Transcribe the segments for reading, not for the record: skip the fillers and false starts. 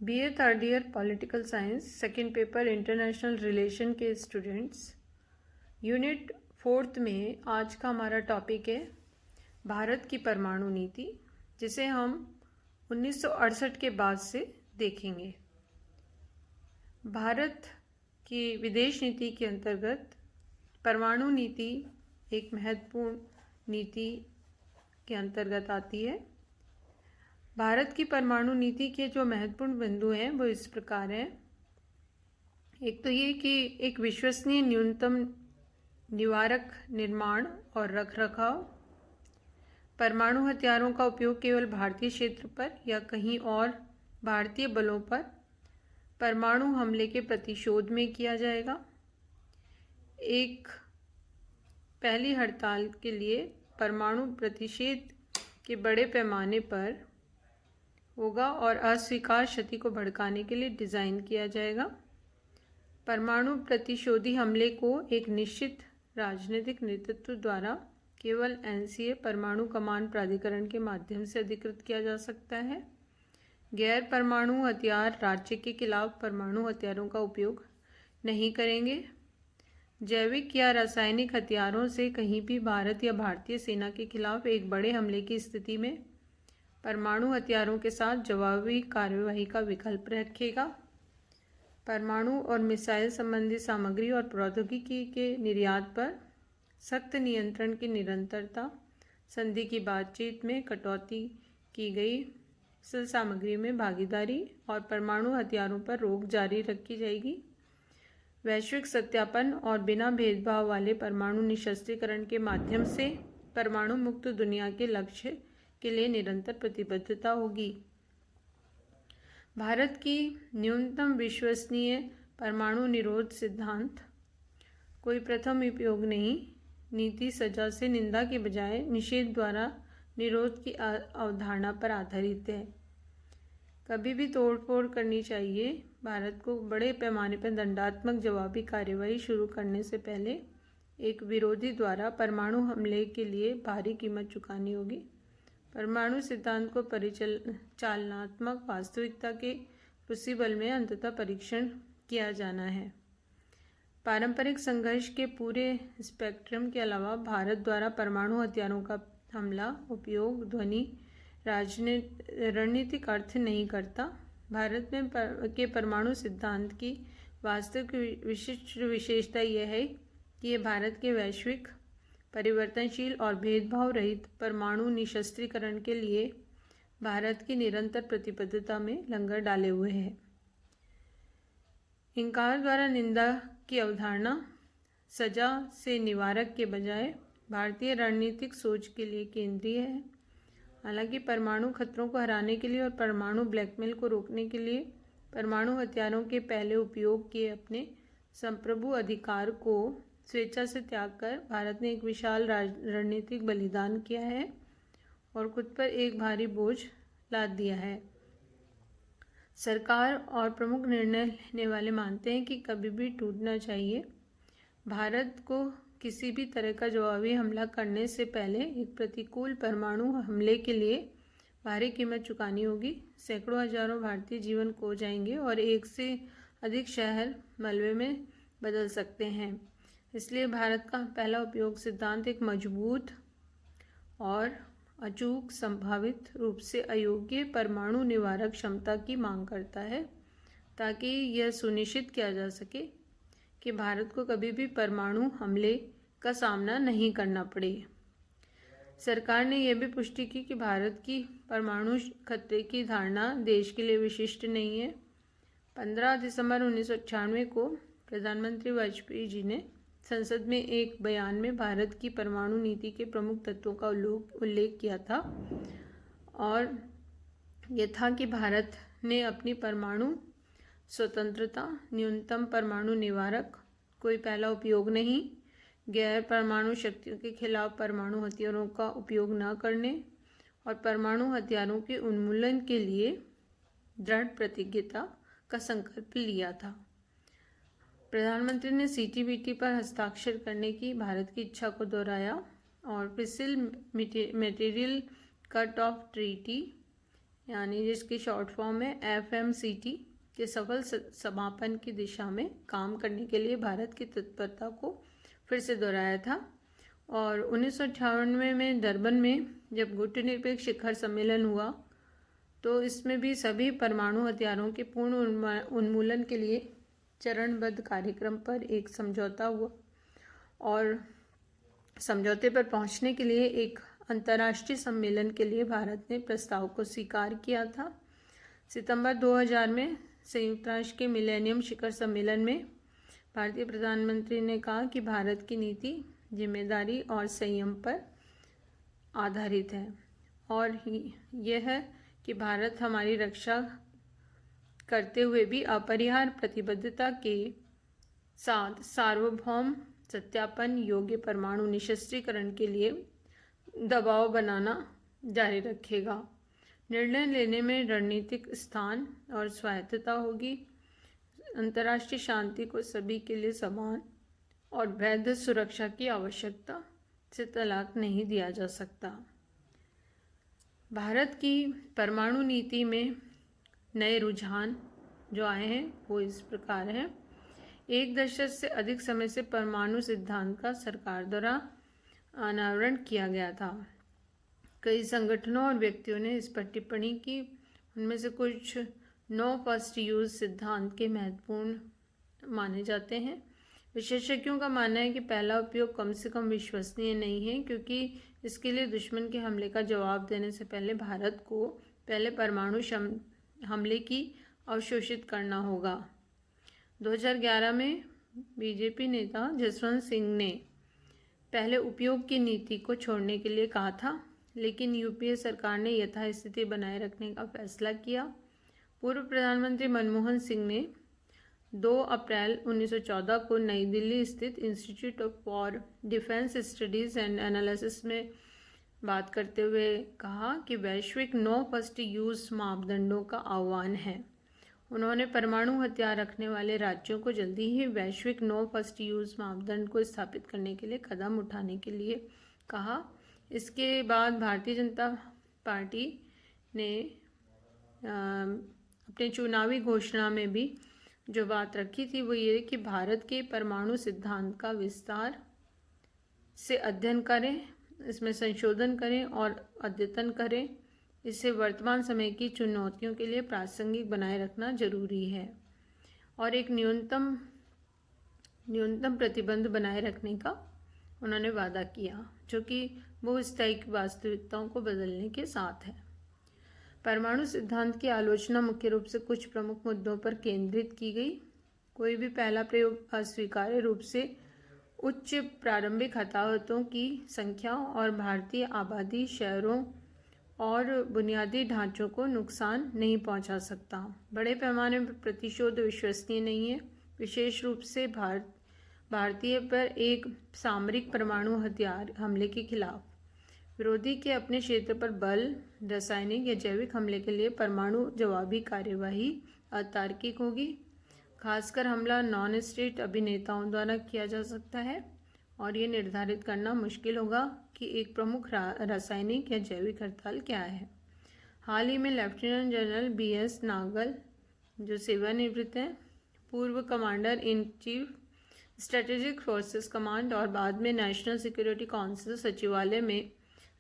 BA third year political science second paper international relation के students, unit fourth में आज का हमारा टॉपिक है भारत की परमाणु नीति, जिसे हम 1968 के बाद से देखेंगे। भारत की विदेश नीति के अंतर्गत परमाणु नीति एक महत्वपूर्ण नीति के अंतर्गत आती है। भारत की परमाणु नीति के जो महत्वपूर्ण बिंदु हैं वो इस प्रकार हैं। एक तो ये कि एक विश्वसनीय न्यूनतम निवारक निर्माण और रखरखाव, परमाणु हथियारों का उपयोग केवल भारतीय क्षेत्र पर या कहीं और भारतीय बलों पर परमाणु हमले के प्रतिशोध में किया जाएगा। एक पहली हड़ताल के लिए परमाणु प्रतिषेध के बड़े पैमाने पर होगा और अस्वीकार क्षति को भड़काने के लिए डिज़ाइन किया जाएगा। परमाणु प्रतिशोधी हमले को एक निश्चित राजनीतिक नेतृत्व द्वारा केवल एनसीए परमाणु कमान प्राधिकरण के माध्यम से अधिकृत किया जा सकता है। गैर परमाणु हथियार राज्य के खिलाफ परमाणु हथियारों का उपयोग नहीं करेंगे। जैविक या रासायनिक हथियारों से कहीं भी भारत या भारतीय सेना के खिलाफ एक बड़े हमले की स्थिति में परमाणु हथियारों के साथ जवाबी कार्यवाही का विकल्प रखेगा। परमाणु और मिसाइल संबंधी सामग्री और प्रौद्योगिकी के निर्यात पर सख्त नियंत्रण की निरंतरता, संधि की बातचीत में कटौती की गई सामग्री में भागीदारी और परमाणु हथियारों पर रोक जारी रखी जाएगी। वैश्विक सत्यापन और बिना भेदभाव वाले परमाणु निशस्त्रीकरण के माध्यम से परमाणु मुक्त दुनिया के लक्ष्य के लिए निरंतर प्रतिबद्धता होगी। भारत की न्यूनतम विश्वसनीय परमाणु निरोध सिद्धांत कोई प्रथम उपयोग नहीं नीति सजा से निंदा के बजाय निषेध द्वारा निरोध की अवधारणा पर आधारित है। कभी भी तोड़फोड़ करनी चाहिए। भारत को बड़े पैमाने पर दंडात्मक जवाबी कार्यवाही शुरू करने से पहले एक विरोधी द्वारा परमाणु हमले के लिए भारी कीमत चुकानी होगी। परमाणु सिद्धांत को परिचालनात्मक वास्तविकता के क्रूसिबल में अंततः परीक्षण किया जाना है। पारंपरिक संघर्ष के पूरे स्पेक्ट्रम के अलावा भारत द्वारा परमाणु हथियारों का हमला उपयोग ध्वनि रणनीतिक अर्थ नहीं करता। भारत में के परमाणु सिद्धांत की वास्तविक विशिष्ट विशेषता यह है कि यह भारत के वैश्विक परिवर्तनशील और भेदभाव रहित परमाणु निशस्त्रीकरण के लिए भारत की निरंतर प्रतिबद्धता में लंगर डाले हुए है। इंकार द्वारा निंदा की अवधारणा सजा से निवारक के बजाय भारतीय रणनीतिक सोच के लिए केंद्रीय है। हालांकि परमाणु खतरों को हराने के लिए और परमाणु ब्लैकमेल को रोकने के लिए परमाणु हथियारों के पहले उपयोग के अपने संप्रभु अधिकार को स्वेच्छा से त्याग कर भारत ने एक विशाल रणनीतिक बलिदान किया है और खुद पर एक भारी बोझ लाद दिया है। सरकार और प्रमुख निर्णय लेने वाले मानते हैं कि कभी भी टूटना चाहिए। भारत को किसी भी तरह का जवाबी हमला करने से पहले एक प्रतिकूल परमाणु हमले के लिए भारी कीमत चुकानी होगी। सैकड़ों हजारों भारतीय जीवन खो जाएंगे और एक से अधिक शहर मलबे में बदल सकते हैं। इसलिए भारत का पहला उपयोग सिद्धांत एक मजबूत और अचूक संभावित रूप से अयोग्य परमाणु निवारक क्षमता की मांग करता है, ताकि यह सुनिश्चित किया जा सके कि भारत को कभी भी परमाणु हमले का सामना नहीं करना पड़े। सरकार ने यह भी पुष्टि की कि भारत की परमाणु खतरे की धारणा देश के लिए विशिष्ट नहीं है। 15 दिसंबर 1996 को प्रधानमंत्री वाजपेयी जी ने संसद में एक बयान में भारत की परमाणु नीति के प्रमुख तत्वों का उल्लेख किया था और यह था कि भारत ने अपनी परमाणु स्वतंत्रता, न्यूनतम परमाणु निवारक, कोई पहला उपयोग नहीं, गैर परमाणु शक्तियों के खिलाफ परमाणु हथियारों का उपयोग न करने और परमाणु हथियारों के उन्मूलन के लिए दृढ़ प्रतिज्ञता का संकल्प लिया था। प्रधानमंत्री ने सीटीबीटी पर हस्ताक्षर करने की भारत की इच्छा को दोहराया और फिसिल मटेरियल कट ऑफ ट्रीटी यानी जिसकी शॉर्ट फॉर्म है FMCT के सफल समापन की दिशा में काम करने के लिए भारत की तत्परता को फिर से दोहराया था। और 1998 में डरबन में जब गुटनिरपेक्ष शिखर सम्मेलन हुआ तो इसमें भी सभी परमाणु हथियारों के पूर्ण उन्मूलन के लिए चरणबद्ध कार्यक्रम पर एक समझौता हुआ और समझौते पर पहुंचने के लिए एक अंतर्राष्ट्रीय सम्मेलन के लिए भारत ने प्रस्ताव को स्वीकार किया था। सितंबर 2000 में संयुक्त राष्ट्र के मिलेनियम शिखर सम्मेलन में भारतीय प्रधानमंत्री ने कहा कि भारत की नीति जिम्मेदारी और संयम पर आधारित है और यह है कि भारत हमारी रक्षा करते हुए भी अपरिहार्य प्रतिबद्धता के साथ सार्वभौम सत्यापन योग्य परमाणु निशस्त्रीकरण के लिए दबाव बनाना जारी रखेगा। निर्णय लेने में रणनीतिक स्थान और स्वायत्तता होगी। अंतर्राष्ट्रीय शांति को सभी के लिए समान और वैध सुरक्षा की आवश्यकता से तलाक नहीं दिया जा सकता। भारत की परमाणु नीति में नए रुझान जो आए हैं वो इस प्रकार हैं। एक दशक से अधिक समय से परमाणु सिद्धांत का सरकार द्वारा अनावरण किया गया था। कई संगठनों और व्यक्तियों ने इस पर टिप्पणी की। उनमें से कुछ नो फर्स्ट यूज सिद्धांत के महत्वपूर्ण माने जाते हैं। विशेषज्ञों का मानना है कि पहला उपयोग कम से कम विश्वसनीय नहीं है, क्योंकि इसके लिए दुश्मन के हमले का जवाब देने से पहले भारत को पहले परमाणु हमले की अवशोषित करना होगा। 2011 में बीजेपी नेता जसवंत सिंह ने पहले उपयोग की नीति को छोड़ने के लिए कहा था, लेकिन यूपीए सरकार ने यथास्थिति बनाए रखने का फैसला किया। पूर्व प्रधानमंत्री मनमोहन सिंह ने 2 अप्रैल 1914 को नई दिल्ली स्थित institute for defence studies and analysis में बात करते हुए कहा कि वैश्विक नो फर्स्ट यूज मापदंडों का आह्वान है। उन्होंने परमाणु हथियार रखने वाले राज्यों को जल्दी ही वैश्विक नो फर्स्ट यूज मापदंड को स्थापित करने के लिए कदम उठाने के लिए कहा। इसके बाद भारतीय जनता पार्टी ने अपने चुनावी घोषणा में भी जो बात रखी थी वो ये कि भारत के परमाणु सिद्धांत का विस्तार से अध्ययन करें, इसमें संशोधन करें और अद्यतन करें। इसे वर्तमान समय की चुनौतियों के लिए प्रासंगिक बनाए रखना जरूरी है और एक न्यूनतम प्रतिबंध बनाए रखने का उन्होंने वादा किया, जो कि बहुस्थायी वास्तविकताओं को बदलने के साथ है। परमाणु सिद्धांत की आलोचना मुख्य रूप से कुछ प्रमुख मुद्दों पर केंद्रित की गई। कोई भी पहला प्रयोग अस्वीकार्य रूप से उच्च प्रारंभिक हताहतों की संख्या और भारतीय आबादी, शहरों और बुनियादी ढांचों को नुकसान नहीं पहुंचा सकता। बड़े पैमाने पर प्रतिशोध विश्वसनीय नहीं है, विशेष रूप से भारतीय पर एक सामरिक परमाणु हथियार हमले के खिलाफ। विरोधी के अपने क्षेत्र पर बल, रासायनिक या जैविक हमले के लिए परमाणु जवाबी कार्यवाही अतार्किक होगी। खासकर हमला नॉन स्टेट अभिनेताओं द्वारा किया जा सकता है और ये निर्धारित करना मुश्किल होगा कि एक प्रमुख रासायनिक या जैविक हड़ताल क्या है। हाल ही में लेफ्टिनेंट जनरल BS नागल, जो सेवानिवृत्त हैं, पूर्व commander in chief strategic forces command और बाद में नेशनल सिक्योरिटी काउंसिल सचिवालय में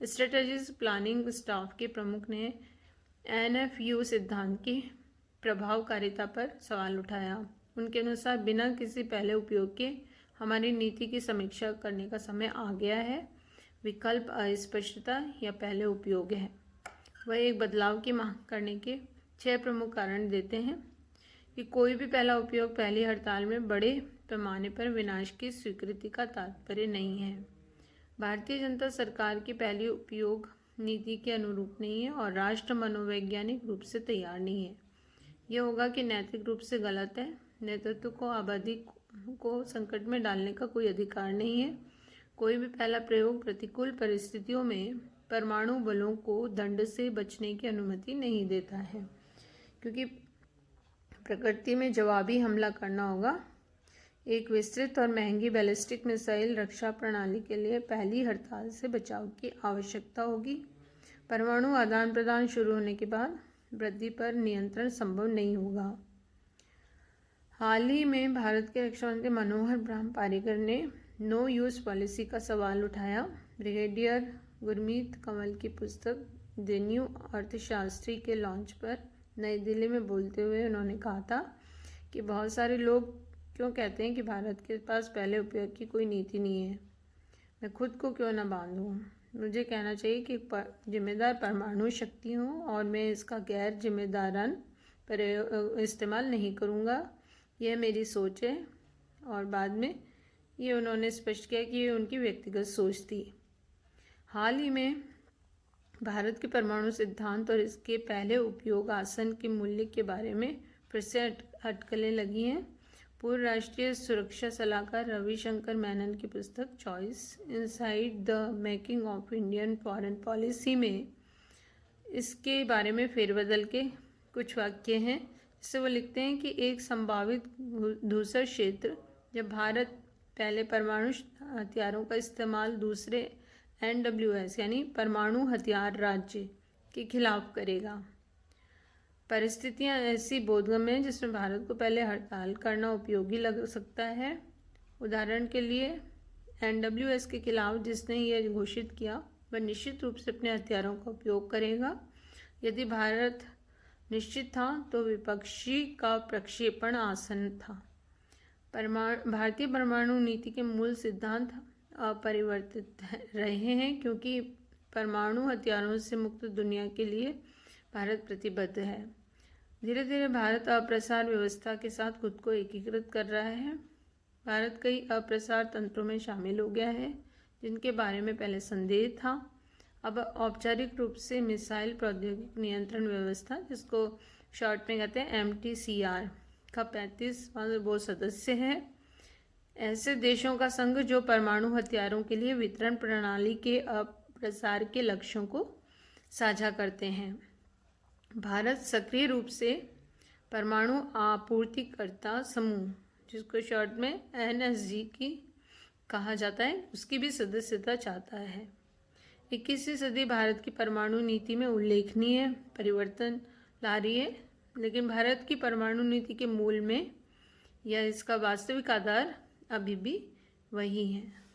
स्ट्रेटेजिक प्लानिंग स्टाफ के प्रमुख ने NFU सिद्धांत की प्रभावकारिता पर सवाल उठाया। उनके अनुसार बिना किसी पहले उपयोग के हमारी नीति की समीक्षा करने का समय आ गया है। विकल्प अस्पष्टता या पहले उपयोग है। वह एक बदलाव की मांग करने के 6 प्रमुख कारण देते हैं कि कोई भी पहला उपयोग पहली हड़ताल में बड़े पैमाने पर विनाश की स्वीकृति का तात्पर्य नहीं है। भारतीय जनता सरकार की पहली उपयोग नीति के अनुरूप नहीं है और राष्ट्र मनोवैज्ञानिक रूप से तैयार नहीं है। यह होगा कि नैतिक रूप से गलत है। नेतृत्व को आबादी को संकट में डालने का कोई अधिकार नहीं है। कोई भी पहला प्रयोग प्रतिकूल परिस्थितियों में परमाणु बलों को दंड से बचने की अनुमति नहीं देता है, क्योंकि प्रकृति में जवाबी हमला करना होगा। एक विस्तृत और महंगी बैलिस्टिक मिसाइल रक्षा प्रणाली के लिए पहली हड़ताल से बचाव की आवश्यकता होगी। परमाणु आदान प्रदान शुरू होने के बाद वृद्धि पर नियंत्रण संभव नहीं होगा। हाल ही में भारत के रक्षा मंत्री मनोहर ब्रह्म पारिकर ने नो यूज़ पॉलिसी का सवाल उठाया। ब्रिगेडियर गुरमीत कंवल की पुस्तक द न्यू अर्थशास्त्री के लॉन्च पर नई दिल्ली में बोलते हुए उन्होंने कहा था कि बहुत सारे लोग क्यों कहते हैं कि भारत के पास पहले उपयोग की कोई नीति नहीं है। मैं खुद को क्यों न बांधूं। मुझे कहना चाहिए कि जिम्मेदार परमाणु शक्ति हूँ और मैं इसका गैर जिम्मेदारान पर इस्तेमाल नहीं करूँगा। यह मेरी सोच है। और बाद में ये उन्होंने स्पष्ट किया कि ये उनकी व्यक्तिगत सोच थी। हाल ही में भारत के परमाणु सिद्धांत और इसके पहले उपयोग आसन के मूल्य के बारे में फिर से अटकलें लगी हैं। पूर्व राष्ट्रीय सुरक्षा सलाहकार रविशंकर मेनन की पुस्तक choice inside the making of Indian foreign policy में इसके बारे में फेरबदल के कुछ वाक्य हैं, जिससे वो लिखते हैं कि एक संभावित धूसर क्षेत्र जब भारत पहले परमाणु हथियारों का इस्तेमाल दूसरे NWS यानी परमाणु हथियार राज्य के खिलाफ करेगा। परिस्थितियां ऐसी बोधगम्य हैं जिसमें भारत को पहले हड़ताल करना उपयोगी लग सकता है। उदाहरण के लिए NWS के खिलाफ जिसने यह घोषित किया वह निश्चित रूप से अपने हथियारों का उपयोग करेगा। यदि भारत निश्चित था तो विपक्षी का प्रक्षेपण आसन था। भारतीय परमाणु नीति के मूल सिद्धांत अपरिवर्तित रहे हैं क्योंकि परमाणु हथियारों से मुक्त दुनिया के लिए भारत प्रतिबद्ध है। धीरे धीरे भारत अप्रसार व्यवस्था के साथ खुद को एकीकृत कर रहा है। भारत कई अप्रसार तंत्रों में शामिल हो गया है जिनके बारे में पहले संदेह था। अब औपचारिक रूप से मिसाइल प्रौद्योगिकी नियंत्रण व्यवस्था, जिसको शॉर्ट में कहते हैं MTCR, का 35वां वो सदस्य है। ऐसे देशों का संघ जो परमाणु हथियारों के लिए वितरण प्रणाली के अप्रसार के लक्ष्यों को साझा करते हैं। भारत सक्रिय रूप से परमाणु आपूर्तिकर्ता समूह, जिसको शॉर्ट में NSG की कहा जाता है, उसकी भी सदस्यता चाहता है। 21वीं सदी भारत की परमाणु नीति में उल्लेखनीय परिवर्तन ला रही है, लेकिन भारत की परमाणु नीति के मूल में या इसका वास्तविक आधार अभी भी वही है।